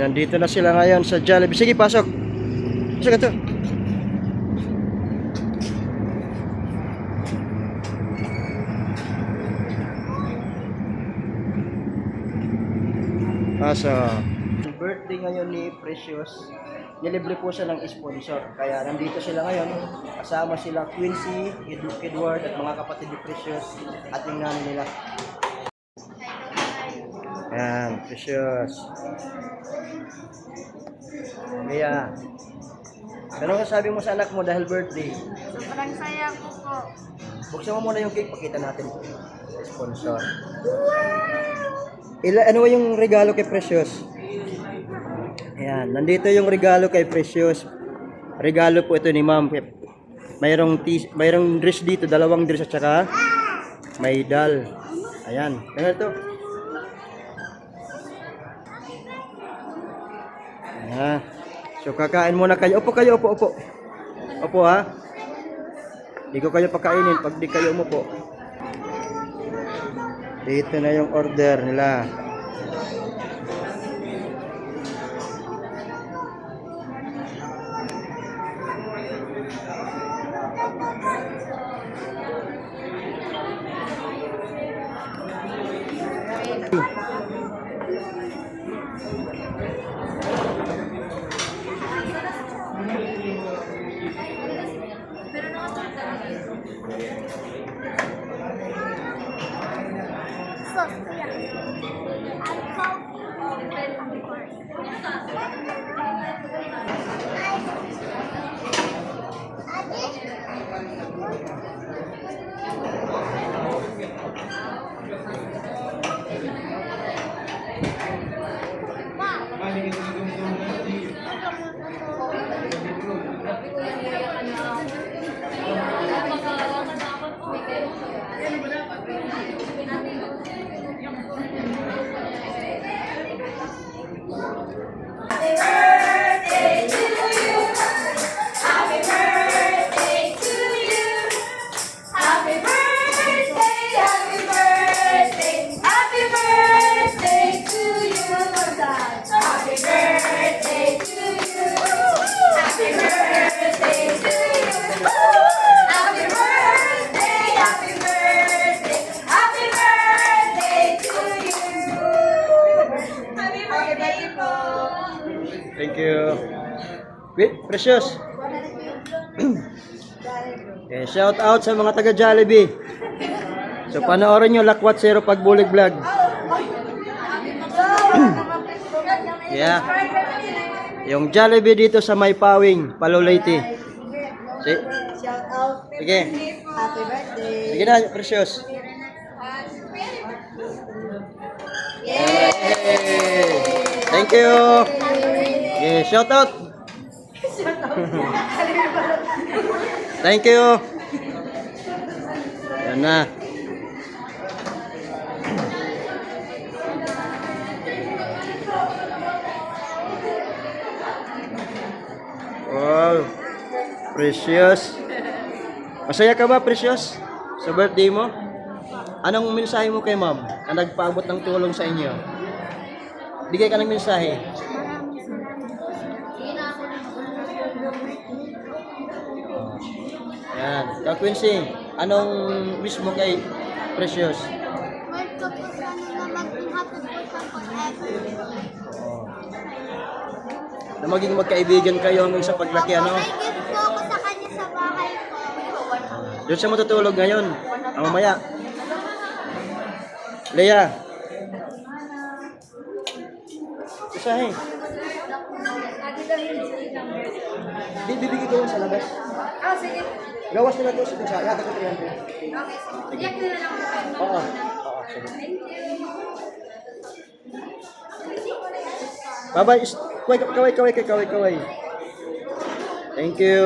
nandito na sila ngayon sa Jollibee. Sige, pasok. Pasok ito. Pasok. Birthday ngayon ni Precious. Nilibre po siya ng sponsor. Kaya nandito sila ngayon. Kasama sila Quincy, Edward at mga kapatid ni Precious at yung nanay nila. Ayan, Precious. Kaya, ano sabi mo sa anak mo dahil birthday? Sobrang saya ko po. Buksan mo muna yung cake, pakita natin. Sponsor. Ano yung regalo kay Precious? Ayan, nandito yung regalo kay Precious. Regalo po ito ni Ma'am. Mayroong dress dito, dalawang dress at saka may dal. Ayan, ano ito? Ayan. So kakain muna kayo. Opo kayo, opo. Opo ha. Di ko kayo pakainin pag di kayo umupo. Dito na yung order nila. Sos, kuya. Thank you. Wait, Precious. Okay, shout out sa mga taga Jollibee. So panoorin nyo Lakwat Zero Pagbulig Vlog. Yeah. Yung Jollibee dito sa May Pawing, Palolete. Shout out. Sige. Happy birthday. Sige na, Precious. Yay! Thank you. Okay, shout out. Thank you. Yan na. Wow. Precious. Masaya ka ba, Precious? Sa birthday mo? Anong mensahe mo kay Ma'am na nagpaabot ng tulong sa inyo? Bigay ka ng mensahe. Yan. Ka Quincy, anong wish mo kay Precious? Welcome po sa nila maging happy po sa forever. Na maging magkaibigan kayo hanggang sa paglaki, ano? May gift po ako sa kanya sa bahay ko. Doon siya matutulog ngayon. Mamaya. Leia. Isahe. Bibigay ko sa labas. Ah, sige. Gawas nila to sa yata ko 300. Okay, sige. Iyak nila lang po. Oo. Oo, sige. Bye-bye. Kaway. Thank you.